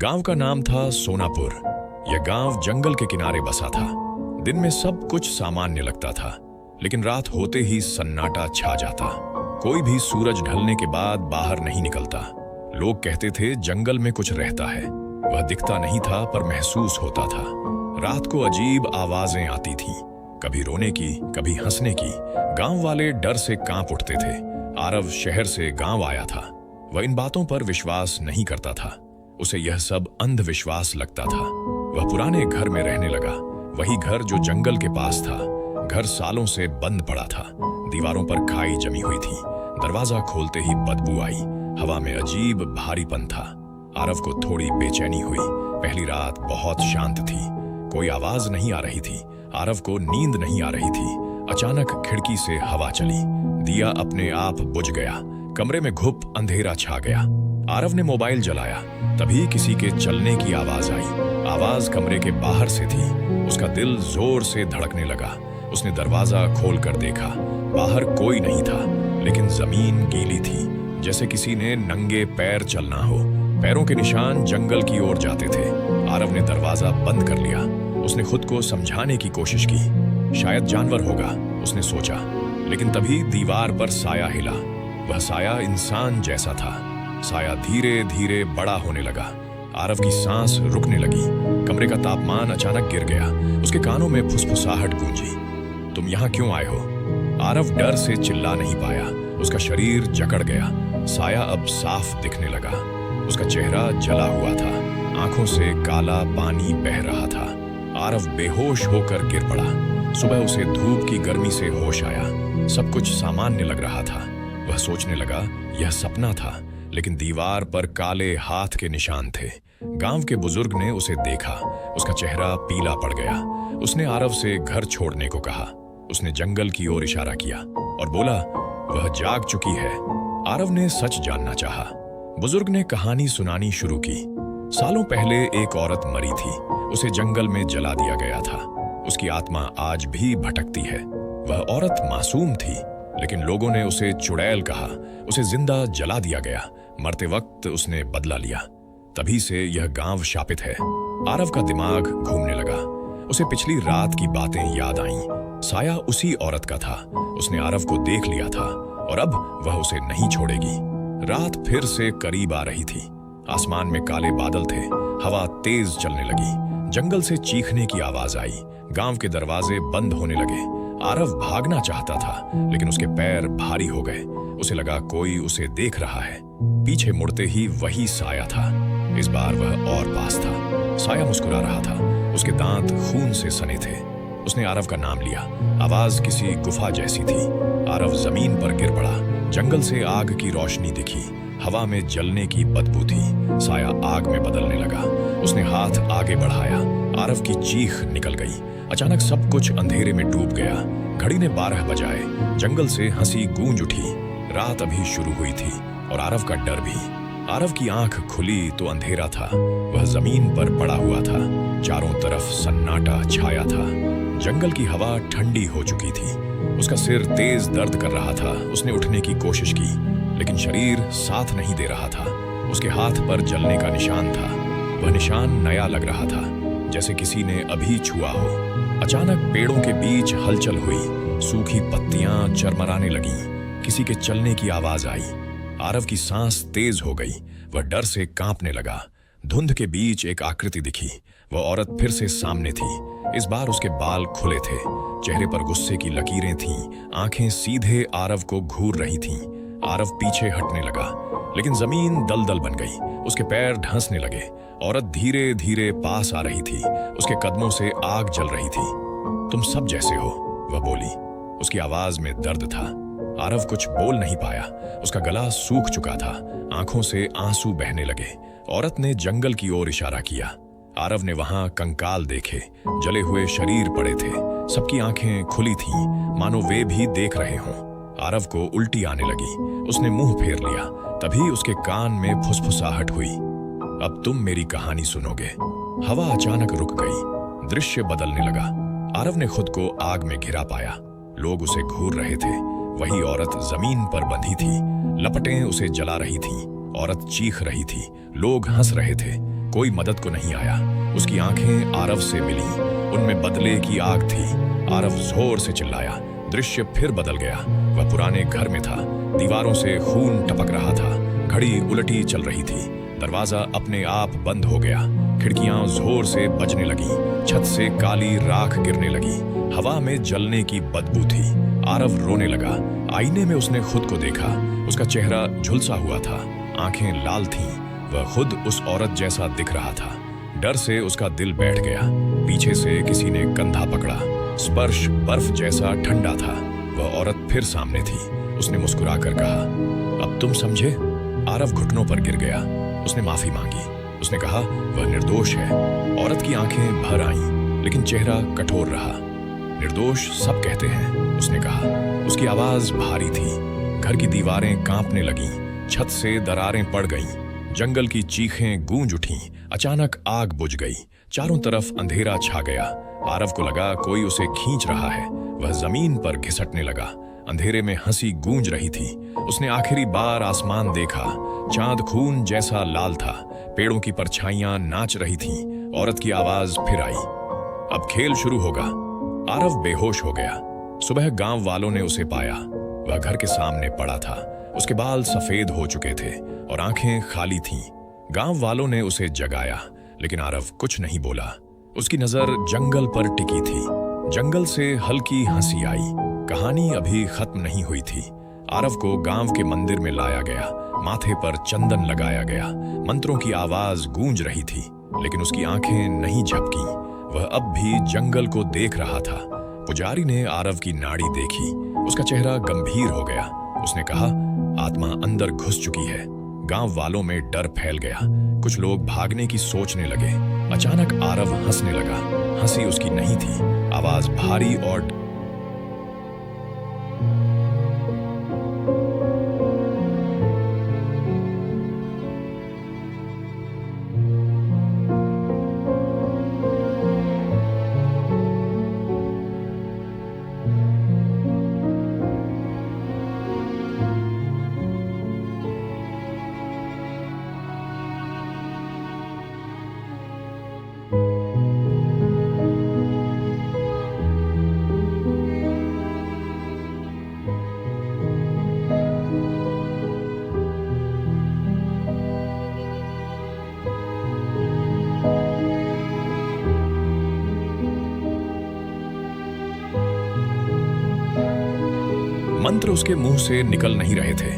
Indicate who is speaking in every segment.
Speaker 1: गांव का नाम था सोनापुर। यह गांव जंगल के किनारे बसा था। दिन में सब कुछ सामान्य लगता था, लेकिन रात होते ही सन्नाटा छा जाता। कोई भी सूरज ढलने के बाद बाहर नहीं निकलता। लोग कहते थे जंगल में कुछ रहता है। वह दिखता नहीं था पर महसूस होता था। रात को अजीब आवाजें आती थीं, कभी रोने की, कभी हंसने की। गांव वाले डर से कांप उठते थे। आरव शहर से गांव आया था। वह इन बातों पर विश्वास नहीं करता था। उसे यह सब अंधविश्वास लगता था। वह पुराने घर में रहने लगा, वही घर जो जंगल के पास था। घर सालों से बंद पड़ा था। दीवारों पर खाई जमी हुई थी। दरवाजा खोलते ही बदबू आई। हवा में अजीब भारीपन था। आरव को थोड़ी बेचैनी हुई। पहली रात बहुत शांत थी। कोई आवाज नहीं आ रही थी। आरव को नींद नहीं आ रही थी। अचानक खिड़की से हवा चली। दिया अपने आप बुझ गया। कमरे में घुप अंधेरा छा गया। आरव ने मोबाइल जलाया। तभी किसी के चलने की आवाज आई। आवाज कमरे के बाहर से थी। उसका दिल जोर से धड़कने लगा। उसने दरवाजा खोलकर देखा। बाहर कोई नहीं था, लेकिन जमीन गीली थी, जैसे किसी ने नंगे पैर चलना हो। पैरों के निशान जंगल की ओर जाते थे। आरव ने दरवाजा बंद कर लिया। उसने खुद को समझाने की कोशिश की। शायद जानवर होगा, उसने सोचा। लेकिन तभी दीवार पर साया हिला। वह साया इंसान जैसा था। साया धीरे धीरे बड़ा होने लगा। आरव की सांस रुकने लगी। कमरे का तापमान अचानक गिर गया। उसके कानों में फुसफुसाहट गूंजी। तुम यहाँ क्यों आए हो? आरव डर से चिल्ला नहीं पाया। उसका शरीर जकड़ गया। साया अब साफ दिखने लगा। उसका चेहरा जला हुआ था। आंखों से काला पानी बह रहा था। आरव बेहोश होकर गिर पड़ा। सुबह उसे धूप की गर्मी से होश आया। सब कुछ सामान्य लग रहा था। वह सोचने लगा यह सपना था, लेकिन दीवार पर काले हाथ के निशान थे। गांव के बुजुर्ग ने उसे देखा। उसका चेहरा पीला पड़ गया। उसने आरव से घर छोड़ने को कहा। उसने जंगल की ओर इशारा किया और बोला, वह जाग चुकी है। आरव ने सच जानना चाहा। बुजुर्ग ने कहानी सुनानी शुरू की। सालों पहले एक औरत मरी थी। उसे जंगल में जला दिया गया था। उसकी आत्मा आज भी भटकती है। वह औरत मासूम थी, लेकिन लोगों ने उसे चुड़ैल कहा। उसे जिंदा जला दिया गया। मरते वक्त उसने बदला लिया। तभी से यह गांव शापित है। आरव का दिमाग घूमने लगा। उसे पिछली रात की बातें याद आईं। साया उसी औरत का था। उसने आरव को देख लिया था और अब वह उसे नहीं छोड़ेगी। रात फिर से करीब आ रही थी। आसमान में काले बादल थे। हवा तेज चलने लगी। जंगल से चीखने की आवाज आई। गांव के दरवाजे बंद होने लगे। आरव भागना चाहता था, लेकिन उसके पैर भारी हो गए। उसे लगा कोई उसे देख रहा है। पीछे मुड़ते ही वही साया था। इस बार वह और पास था। साया मुस्कुरा रहा था। उसके दांत खून से सने थे। उसने आरव का नाम लिया। आवाज किसी गुफा जैसी थी। आरव जमीन पर गिर पड़ा। जंगल से आग की रोशनी दिखी। हवा में जलने की बदबू थी। साया आग में बदलने लगा। उसने हाथ आगे बढ़ाया। आरव की चीख निकल गई। अचानक सब कुछ अंधेरे में डूब गया। घड़ी ने 12 बजाए। जंगल से हंसी गूंज उठी। रात अभी शुरू हुई थी और आरव का डर भी। आरव की आंख खुली तो अंधेरा था। वह जमीन पर पड़ा हुआ था। चारों तरफ सन्नाटा छाया था। जंगल की हवा ठंडी हो चुकी थी। उसका सिर तेज दर्द कर रहा था। उसने उठने की कोशिश की, लेकिन शरीर साथ नहीं दे रहा था। उसके हाथ पर जलने का निशान था। वह निशान नया लग रहा था, जैसे किसी ने अभी छुआ हो। अचानक पेड़ों के बीच हलचल हुई। सूखी पत्तियां चरमराने लगीं। किसी के चलने की आवाज आई। आरव की सांस तेज हो गई। वह डर से कांपने लगा। धुंध के बीच एक आकृति दिखी। वह औरत फिर से सामने थी। इस बार उसके बाल खुले थे। चेहरे पर गुस्से की लकीरें थीं। आंखें सीधे आरव को घूर रही थीं। आरव पीछे हटने लगा, लेकिन जमीन दलदल बन गई। उसके पैर ढंसने लगे। औरत धीरे धीरे पास आ रही थी। उसके कदमों से आग जल रही थी। तुम सब जैसे हो, वह बोली। उसकी आवाज में दर्द था। आरव कुछ बोल नहीं पाया। उसका गला सूख चुका था। आंखों से आंसू बहने लगे। औरत ने जंगल की ओर इशारा किया। आरव ने वहां कंकाल देखे। जले हुए शरीर पड़े थे। सबकी आंखें खुली थीं, मानो वे भी देख रहे हों। आरव को उल्टी आने लगी। उसने मुंह फेर लिया। तभी उसके कान में फुसफुसाहट हुई। अब तुम मेरी कहानी सुनोगे। हवा अचानक रुक गई। दृश्य बदलने लगा। आरव ने खुद को आग में घिरा पाया। लोग उसे घूर रहे थे। वही औरत जमीन पर बंधी थी। लपटें उसे जला रही थीं। औरत चीख रही थी। लोग हंस रहे थे। कोई मदद को नहीं आया। उसकी आंखें आरव से मिली, उनमें बदले की आग थी। आरव जोर से चिल्लाया। दृश्य फिर बदल गया। वह पुराने घर में था। दीवारों से खून टपक रहा था। घड़ी उलटी चल रही थी। दरवाजा अपने आप बंद हो गया। खिड़कियां जोर से बजने लगी। छत से काली राख गिरने लगी। हवा में जलने की बदबू थी। आरव रोने लगा। आईने में उसने खुद को देखा। उसका चेहरा झुलसा हुआ था, आंखें लाल थीं। वह खुद उस औरत जैसा दिख रहा था। डर से उसका दिल बैठ गया। पीछे से किसी ने कंधा पकड़ा। स्पर्श बर्फ जैसा ठंडा था। वह औरत फिर सामने थी। उसने मुस्कुराकर कहा, अब तुम समझे? आरव घुटनों पर गिर गया। उसने माफी मांगी। उसने कहा, वह निर्दोष है। औरत की आंखें भर आईं, लेकिन चेहरा कठोर रहा। निर्दोष सब कहते हैं, उसने कहा। उसकी आवाज भारी थी। घर की दीवारें कांपने लगीं। छत से दरारें पड़ गईं। जंगल की चीखें गूंज उठीं। अचानक आग बुझ गई। चारों तरफ अंधेरा छा गया। आरव को लगा कोई उसे खींच रहा है। वह जमीन पर घिसटने लगा। अंधेरे में हंसी गूंज रही थी। उसने आखिरी बार आसमान देखा। चांद खून जैसा लाल था। पेड़ों की परछाइयां नाच रही थीं। औरत की आवाज फिर आई, अब खेल शुरू होगा। आरव बेहोश हो गया। सुबह गांव वालों ने उसे पाया। वह घर के सामने पड़ा था। उसके बाल सफेद हो चुके थे और आंखें खाली थीं। गांव वालों ने उसे जगाया, लेकिन आरव कुछ नहीं बोला। उसकी नजर जंगल पर टिकी थी। जंगल से हल्की हंसी आई। कहानी अभी खत्म नहीं हुई थी। आरव को गांव के मंदिर में लाया गया। माथे पर चंदन लगाया गया। मंत्रों की आवाज गूंज रही थी, लेकिन उसकी आंखें नहीं झपकीं। वह अब भी जंगल को देख रहा था। पुजारी ने आरव की नाड़ी देखी। उसका चेहरा गंभीर हो गया। उसने कहा, आत्मा अंदर घुस चुकी है। गांव वालों में डर फैल गया। कुछ लोग भागने की सोचने लगे। अचानक आरव हंसने लगा। हंसी उसकी नहीं थी। आवाज भारी और मंत्र उसके मुंह से निकल नहीं रहे थे।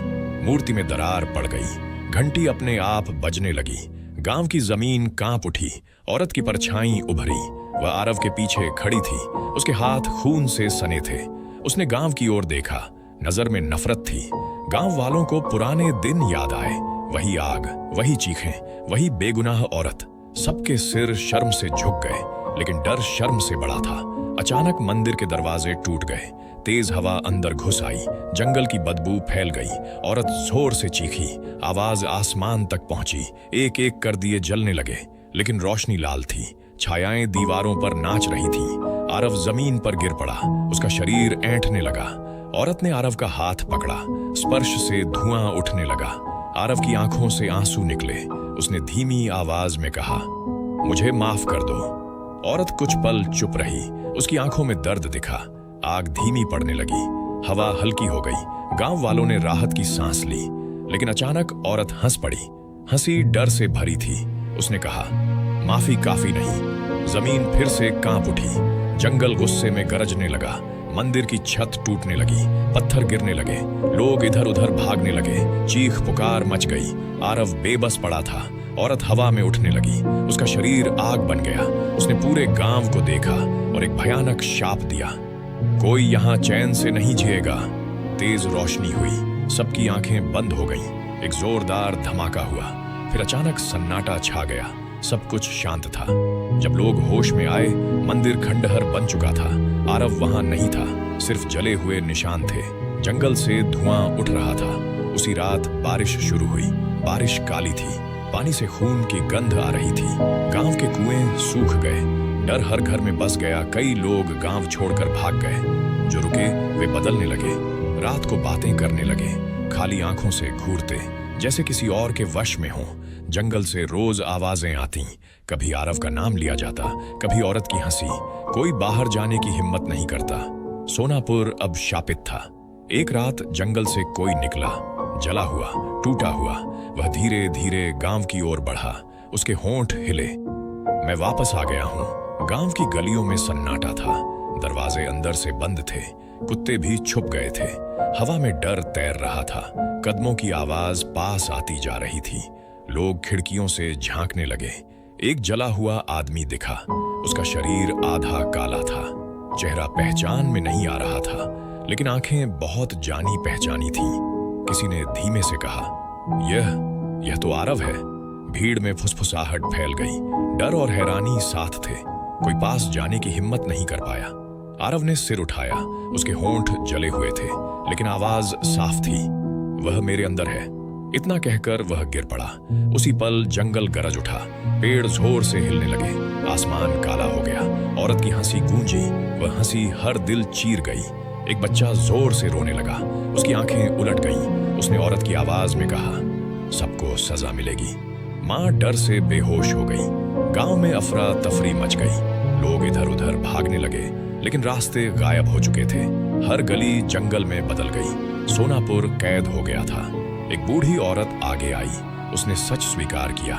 Speaker 1: मूर्ति में दरार पड़ गई। घंटी अपने आप बजने लगी। गांव की जमीन कांप उठी। औरत की परछाई उभरी। वह आरव के पीछे खड़ी थी। उसके हाथ खून से सने थे। उसने गांव की ओर देखा। नजर में नफरत थी। गांव वालों को पुराने दिन याद आए। वही आग, वही चीखें, वही बेगुनाह औरत। सबके सिर शर्म से झुक गए, लेकिन डर शर्म से बड़ा था। अचानक मंदिर के दरवाजे टूट गए। तेज हवा अंदर घुस आई। जंगल की बदबू फैल गई। औरत जोर से चीखी। आवाज आसमान तक पहुंची। एक एक कर दिए जलने लगे, लेकिन रोशनी लाल थी। छायाएं दीवारों पर नाच रही थीं। आरव जमीन पर गिर पड़ा। उसका शरीर ऐंठने लगा। औरत ने आरव का हाथ पकड़ा। स्पर्श से धुआं उठने लगा। आरव की आंखों से आंसू निकले। उसने धीमी आवाज में कहा, मुझे माफ कर दो। औरत कुछ पल चुप रही। उसकी आंखों में दर्द दिखा। आग धीमी पड़ने लगी। हवा हल्की हो गई। गांव वालों ने राहत की सांस ली, लेकिन अचानक औरत हंस पड़ी। हंसी डर से भरी थी। उसने कहा, माफी काफी नहीं। जमीन फिर से कांप उठी। जंगल गुस्से में गरजने लगा। मंदिर की छत टूटने लगी। पत्थर गिरने लगे। लोग इधर उधर भागने लगे। चीख पुकार मच गई। आरव बेबस पड़ा था। औरत हवा में उठने लगी। उसका शरीर आग बन गया। उसने पूरे गांव को देखा और एक भयानक शाप दिया, कोई यहां चैन से नहीं जिएगा। तेज रोशनी हुई। सबकी आंखें बंद हो गईं। एक जोरदार धमाका हुआ। फिर अचानक सन्नाटा छा गया। सब कुछ शांत था। जब लोग होश में आए, मंदिर खंडहर बन चुका था। आरव वहां नहीं था। सिर्फ जले हुए निशान थे। जंगल से धुआं उठ रहा था। उसी रात बारिश शुरू हुई। बारिश काली थी। पानी से खून की गंध आ रही थी। गांव के कुएं सूख गए। डर हर घर में बस गया। कई लोग गांव छोड़कर भाग गए। जो रुके वे बदलने लगे। रात को बातें करने लगे, खाली आंखों से घूरते, जैसे किसी और के वश में हों। जंगल से रोज आवाजें आती, कभी आरव का नाम लिया जाता, कभी औरत की हंसी। कोई बाहर जाने की हिम्मत नहीं करता। सोनापुर अब शापित था। एक रात जंगल से कोई निकला, जला हुआ, टूटा हुआ। वह धीरे धीरे गांव की ओर बढ़ा। उसके होंठ हिले। मैं वापस आ गया हूं। गांव की गलियों में सन्नाटा था। दरवाजे अंदर से बंद थे, कुत्ते भी छुप गए थे। हवा में डर तैर रहा था। कदमों की आवाज पास आती जा रही थी। लोग खिड़कियों से झांकने लगे। एक जला हुआ आदमी दिखा। उसका शरीर आधा काला था। चेहरा पहचान में नहीं आ रहा था, लेकिन आंखें बहुत जानी पहचानी थीं। किसी ने धीमे से कहा, यह तो आरव है। भीड़ में फुसफुसाहट फैल गई। डर और हैरानी साथ थे। कोई पास जाने की हिम्मत नहीं कर पाया। आरव ने सिर उठाया। उसके होंठ जले हुए थे, लेकिन आवाज साफ थी, वह मेरे अंदर है। इतना कहकर वह गिर पड़ा। उसी पल जंगल गरज उठा। पेड़ जोर से हिलने लगे। आसमान काला हो गया। औरत की हंसी गूंजी। वह हंसी हर दिल चीर गई। एक बच्चा जोर से रोने लगा। उसकी आंखें उलट गईं। उसने औरत की आवाज में कहा, सबको सजा मिलेगी। मां डर से बेहोश हो गई। गांव में अफरा तफरी मच गई। लोग इधर उधर भागने लगे, लेकिन रास्ते गायब हो चुके थे। हर गली जंगल में बदल गई। सोनापुर कैद हो गया था। एक बूढ़ी औरत आगे आई। उसने सच स्वीकार किया।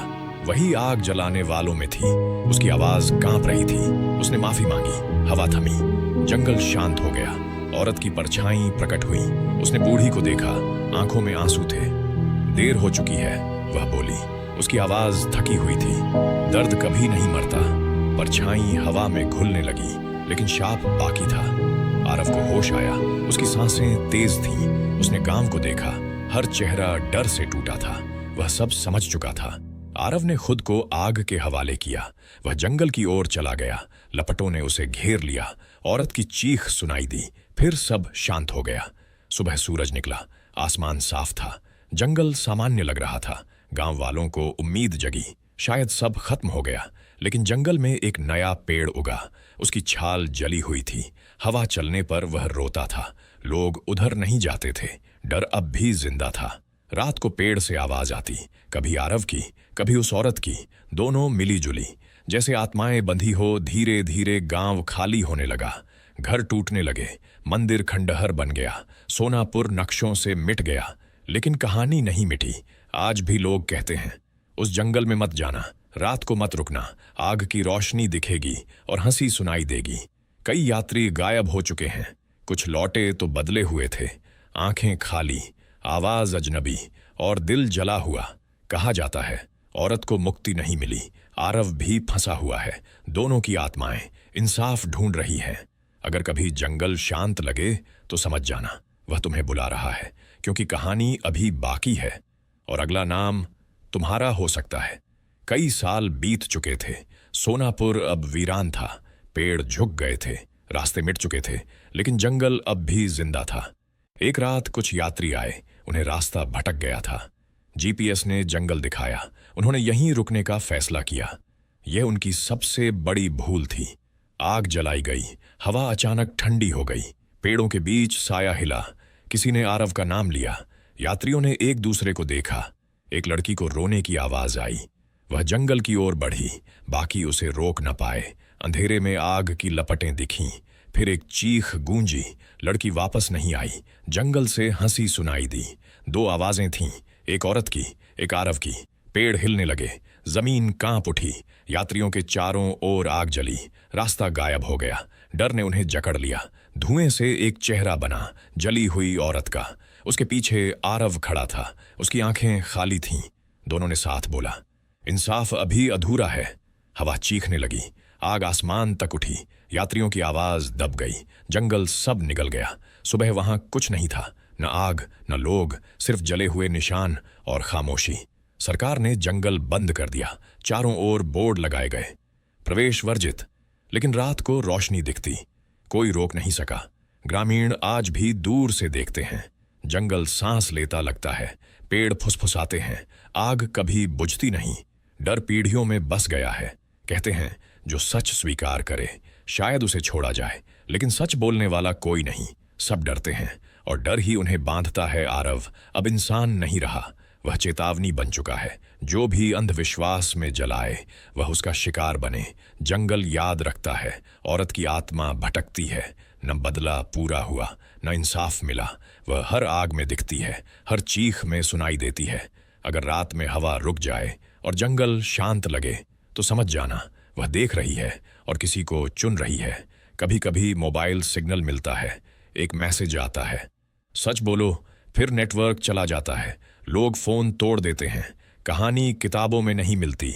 Speaker 1: वही आग जलाने वालों में थी। उसकी आवाज कांप रही थी। उसने माफी मांगी। हवा थमी। जंगल शांत हो गया। औरत की परछाई प्रकट हुई। उसने बूढ़ी को देखा। आंखों में आंसू थे। देर हो चुकी है, वह बोली। उसकी आवाज थकी हुई थी। दर्द कभी नहीं मरता। परछाई हवा में घुलने लगी, लेकिन शाप बाकी था। आरव को होश आया। उसकी सांसें तेज थीं। उसने गांव को देखा। हर चेहरा डर से टूटा था। वह सब समझ चुका था। आरव ने खुद को आग के हवाले किया। वह जंगल की ओर चला गया। लपटों ने उसे घेर लिया। औरत की चीख सुनाई दी। फिर सब शांत हो गया। सुबह सूरज निकला। आसमान साफ था। जंगल सामान्य लग रहा था। गांव वालों को उम्मीद जगी। शायद सब खत्म हो गया, लेकिन जंगल में एक नया पेड़ उगा। उसकी छाल जली हुई थी। हवा चलने पर वह रोता था। लोग उधर नहीं जाते थे। डर अब भी जिंदा था। रात को पेड़ से आवाज आती, कभी आरव की, कभी उस औरत की। दोनों मिली जुली, जैसे आत्माएं बंधी हो। धीरे धीरे गांव खाली होने लगा। घर टूटने लगे। मंदिर खंडहर बन गया। सोनापुर नक्शों से मिट गया। लेकिन कहानी नहीं मिटी। आज भी लोग कहते हैं, उस जंगल में मत जाना, रात को मत रुकना। आग की रोशनी दिखेगी और हंसी सुनाई देगी। कई यात्री गायब हो चुके हैं। कुछ लौटे तो बदले हुए थे। आंखें खाली, आवाज अजनबी और दिल जला हुआ। कहा जाता है औरत को मुक्ति नहीं मिली। आरव भी फंसा हुआ है। दोनों की आत्माएं इंसाफ ढूंढ रही हैं। अगर कभी जंगल शांत लगे तो समझ जाना, वह तुम्हें बुला रहा है, क्योंकि कहानी अभी बाकी है और अगला नाम तुम्हारा हो सकता है। कई साल बीत चुके थे। सोनापुर अब वीरान था। पेड़ झुक गए थे। रास्ते मिट चुके थे, लेकिन जंगल अब भी जिंदा था। एक रात कुछ यात्री आए। उन्हें रास्ता भटक गया था। जीपीएस ने जंगल दिखाया। उन्होंने यहीं रुकने का फैसला किया। यह उनकी सबसे बड़ी भूल थी। आग जलाई गई। हवा अचानक ठंडी हो गई। पेड़ों के बीच साया हिला। किसी ने आरव का नाम लिया। यात्रियों ने एक दूसरे को देखा। एक लड़की को रोने की आवाज आई। वह जंगल की ओर बढ़ी। बाकी उसे रोक न पाए। अंधेरे में आग की लपटें दिखीं। फिर एक चीख गूंजी। लड़की वापस नहीं आई। जंगल से हंसी सुनाई दी। दो आवाजें थीं, एक औरत की, एक आरव की। पेड़ हिलने लगे। जमीन कांप उठी। यात्रियों के चारों ओर आग जली। रास्ता गायब हो गया। डर ने उन्हें जकड़ लिया। धुएं से एक चेहरा बना, जली हुई औरत का। उसके पीछे आरव खड़ा था। उसकी आंखें खाली थीं। दोनों ने साथ बोला, इंसाफ अभी अधूरा है। हवा चीखने लगी। आग आसमान तक उठी। यात्रियों की आवाज दब गई। जंगल सब निगल गया। सुबह वहां कुछ नहीं था, न आग न लोग, सिर्फ जले हुए निशान और खामोशी। सरकार ने जंगल बंद कर दिया। चारों ओर बोर्ड लगाए गए, प्रवेश वर्जित। लेकिन रात को रोशनी दिखती। कोई रोक नहीं सका। ग्रामीण आज भी दूर से देखते हैं। जंगल सांस लेता लगता है। पेड़ फुसफुसाते हैं। आग कभी बुझती नहीं। डर पीढ़ियों में बस गया है। कहते हैं जो सच स्वीकार करे शायद उसे छोड़ा जाए, लेकिन सच बोलने वाला कोई नहीं। सब डरते हैं और डर ही उन्हें बांधता है। आरव अब इंसान नहीं रहा। वह चेतावनी बन चुका है। जो भी अंधविश्वास में जलाए वह उसका शिकार बने। जंगल याद रखता है, औरत की आत्मा भटकती है। न बदला पूरा हुआ, न इंसाफ मिला। वह हर आग में दिखती है, हर चीख में सुनाई देती है। अगर रात में हवा रुक जाए और जंगल शांत लगे तो समझ जाना वह देख रही है और किसी को चुन रही है। कभी कभी मोबाइल सिग्नल मिलता है, एक मैसेज आता है, सच बोलो, फिर नेटवर्क चला जाता है। लोग फोन तोड़ देते हैं। कहानी किताबों में नहीं मिलती,